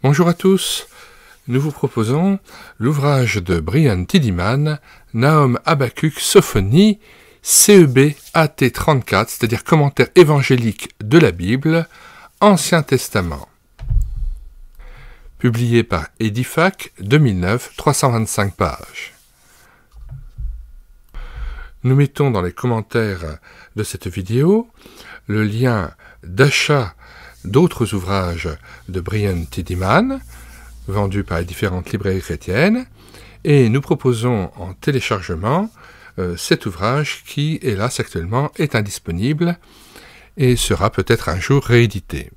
Bonjour à tous, nous vous proposons l'ouvrage de Brian Tiedemann, Nahum Habakkuk Sophonie, CEB AT34, c'est-à-dire commentaire évangélique de la Bible, Ancien Testament. Publié par Edifac, 2009, 325 pages. Nous mettons dans les commentaires de cette vidéo le lien d'achat d'autres ouvrages de Brian Tiedemann, vendus par les différentes librairies chrétiennes, et nous proposons en téléchargement cet ouvrage qui, hélas, actuellement est indisponible et sera peut-être un jour réédité.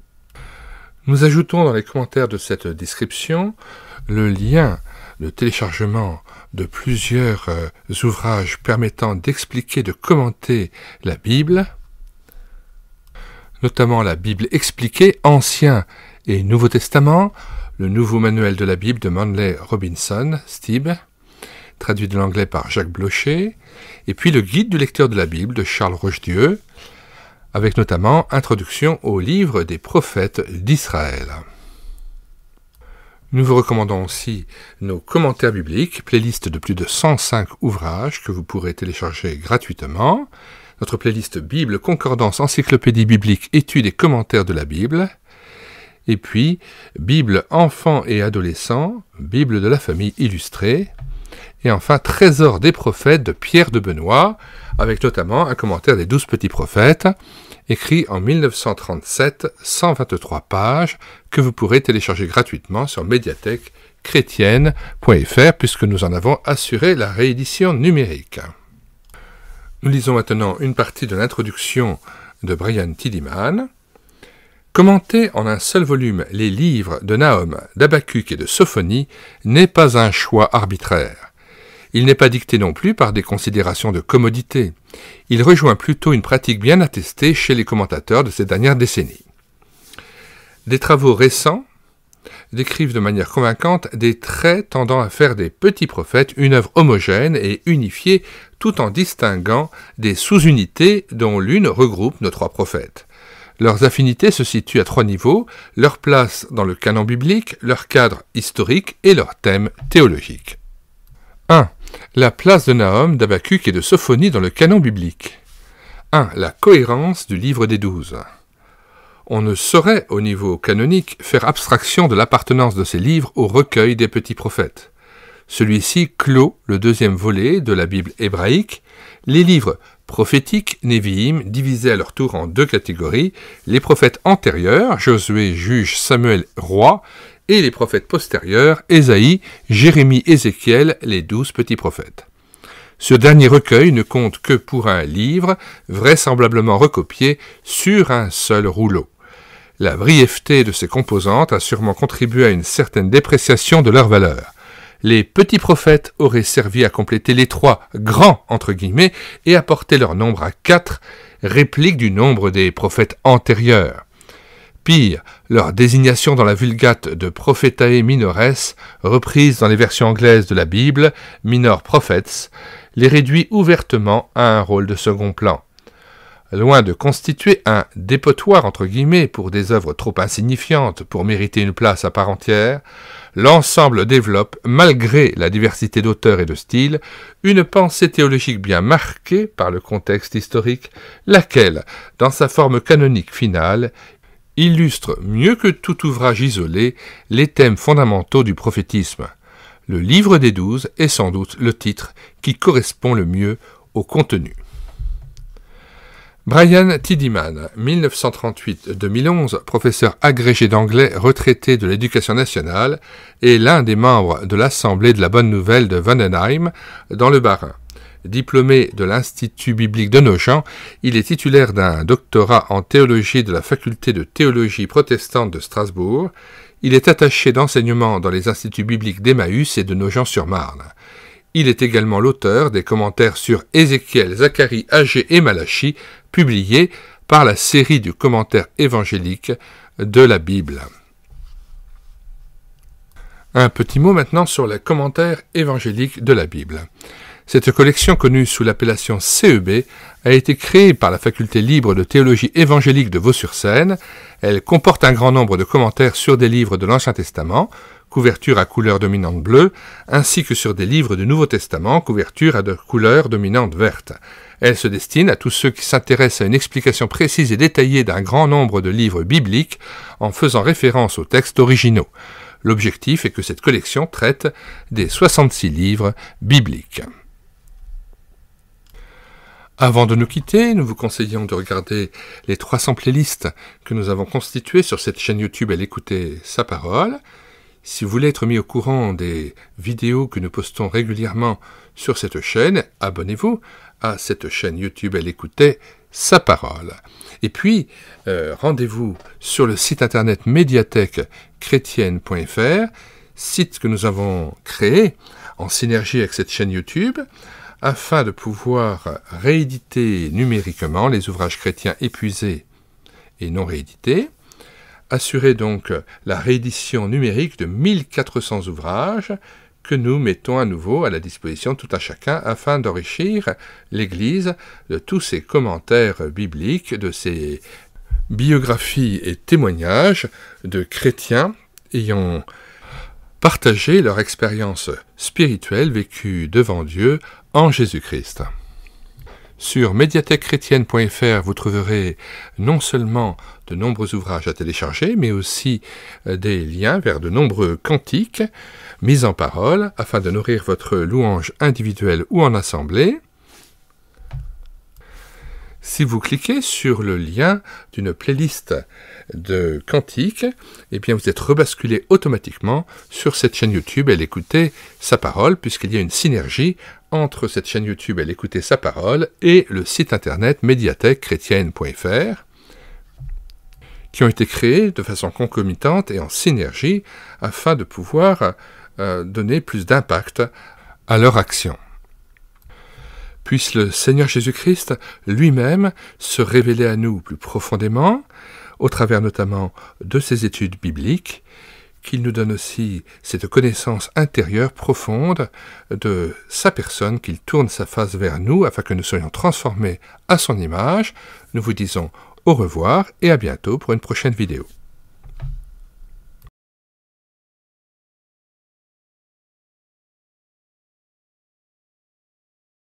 Nous ajoutons dans les commentaires de cette description le lien de téléchargement de plusieurs ouvrages permettant d'expliquer, de commenter la Bible, notamment la Bible expliquée, Ancien et Nouveau Testament, le Nouveau Manuel de la Bible de Manley Robinson, Stibbe, traduit de l'anglais par Jacques Blocher, et puis le Guide du lecteur de la Bible de Charles Rochedieu, avec notamment Introduction au livre des prophètes d'Israël. Nous vous recommandons aussi nos commentaires bibliques, playlist de plus de 105 ouvrages que vous pourrez télécharger gratuitement, notre playlist Bible, Concordance, Encyclopédie biblique, études et commentaires de la Bible, et puis Bible enfants et adolescents, Bible de la famille illustrée, et enfin Trésor des prophètes de Pierre de Benoît, avec notamment un commentaire des 12 petits prophètes, écrit en 1937, 123 pages, que vous pourrez télécharger gratuitement sur médiathèque-chrétienne.fr, puisque nous en avons assuré la réédition numérique. Nous lisons maintenant une partie de l'introduction de Brian Tiedemann. Commenter en un seul volume les livres de Nahum, d'Habakkuk et de Sophonie n'est pas un choix arbitraire. Il n'est pas dicté non plus par des considérations de commodité. Il rejoint plutôt une pratique bien attestée chez les commentateurs de ces dernières décennies. Des travaux récents décrivent de manière convaincante des traits tendant à faire des petits prophètes une œuvre homogène et unifiée tout en distinguant des sous-unités dont l'une regroupe nos 3 prophètes. Leurs affinités se situent à 3 niveaux, leur place dans le canon biblique, leur cadre historique et leur thème théologique. 1. La place de Nahum, d'Habakkuk et de Sophonie dans le canon biblique. 1. La cohérence du livre des 12. On ne saurait, au niveau canonique, faire abstraction de l'appartenance de ces livres au recueil des petits prophètes. Celui-ci clôt le 2e volet de la Bible hébraïque, les livres prophétiques, Névi'im, divisés à leur tour en 2 catégories, les prophètes antérieurs, Josué, juge, Samuel, roi, et les prophètes postérieurs, Ésaïe, Jérémie, Ézéchiel, les 12 petits prophètes. Ce dernier recueil ne compte que pour un livre, vraisemblablement recopié sur un seul rouleau. La brièveté de ces composantes a sûrement contribué à une certaine dépréciation de leur valeur. Les petits prophètes auraient servi à compléter les 3 grands, entre guillemets, et à porter leur nombre à 4, réplique du nombre des prophètes antérieurs. Pire, leur désignation dans la Vulgate de Prophetae Minores, reprise dans les versions anglaises de la Bible, Minor Prophets, les réduit ouvertement à un rôle de second plan. Loin de constituer un dépotoir entre guillemets pour des œuvres trop insignifiantes pour mériter une place à part entière, l'ensemble développe, malgré la diversité d'auteurs et de styles, une pensée théologique bien marquée par le contexte historique, laquelle, dans sa forme canonique finale, illustre mieux que tout ouvrage isolé les thèmes fondamentaux du prophétisme. Le livre des 12 est sans doute le titre qui correspond le mieux au contenu. Brian Tiedemann, 1938-2011, professeur agrégé d'anglais retraité de l'Éducation nationale, est l'un des membres de l'Assemblée de la Bonne Nouvelle de Wandenheim, dans le Bas-Rhin. Diplômé de l'Institut biblique de Nogent, il est titulaire d'un doctorat en théologie de la faculté de théologie protestante de Strasbourg. Il est attaché d'enseignement dans les instituts bibliques d'Emmaüs et de Nogent-sur-Marne. Il est également l'auteur des commentaires sur Ézéchiel, Zacharie, Agée et Malachie, publiés par la série du commentaire évangélique de la Bible. Un petit mot maintenant sur les commentaires évangéliques de la Bible. Cette collection, connue sous l'appellation CEB, a été créée par la faculté libre de théologie évangélique de Vaux-sur-Seine. Elle comporte un grand nombre de commentaires sur des livres de l'Ancien Testament, couverture à couleur dominante bleue, ainsi que sur des livres du Nouveau Testament, couverture à de couleur dominante verte. Elle se destine à tous ceux qui s'intéressent à une explication précise et détaillée d'un grand nombre de livres bibliques en faisant référence aux textes originaux. L'objectif est que cette collection traite des 66 livres bibliques. Avant de nous quitter, nous vous conseillons de regarder les 300 playlists que nous avons constituées sur cette chaîne YouTube à l'écouter sa parole. Si vous voulez être mis au courant des vidéos que nous postons régulièrement sur cette chaîne, abonnez-vous à cette chaîne YouTube à l'écouter sa parole. Et puis, rendez-vous sur le site internet médiathèque-chrétienne.fr, site que nous avons créé en synergie avec cette chaîne YouTube, afin de pouvoir rééditer numériquement les ouvrages chrétiens épuisés et non réédités, assurer donc la réédition numérique de 1400 ouvrages que nous mettons à nouveau à la disposition de tout un chacun afin d'enrichir l'Église de tous ces commentaires bibliques, de ces biographies et témoignages de chrétiens ayant partagé leur expérience spirituelle vécue devant Dieu en Jésus-Christ. Sur médiathèque-chrétienne.fr, vous trouverez non seulement de nombreux ouvrages à télécharger, mais aussi des liens vers de nombreux cantiques mis en parole afin de nourrir votre louange individuelle ou en assemblée. Si vous cliquez sur le lien d'une playlist de cantiques, eh bien vous êtes rebasculé automatiquement sur cette chaîne YouTube à l'écouter sa parole, puisqu'il y a une synergie entre cette chaîne YouTube à l'écouter sa parole et le site internet médiathèque-chrétienne.fr, qui ont été créés de façon concomitante et en synergie afin de pouvoir donner plus d'impact à leur action. Puisse le Seigneur Jésus-Christ lui-même se révéler à nous plus profondément, au travers notamment de ses études bibliques, qu'il nous donne aussi cette connaissance intérieure profonde de sa personne, qu'il tourne sa face vers nous afin que nous soyons transformés à son image. Nous vous disons au revoir et à bientôt pour une prochaine vidéo.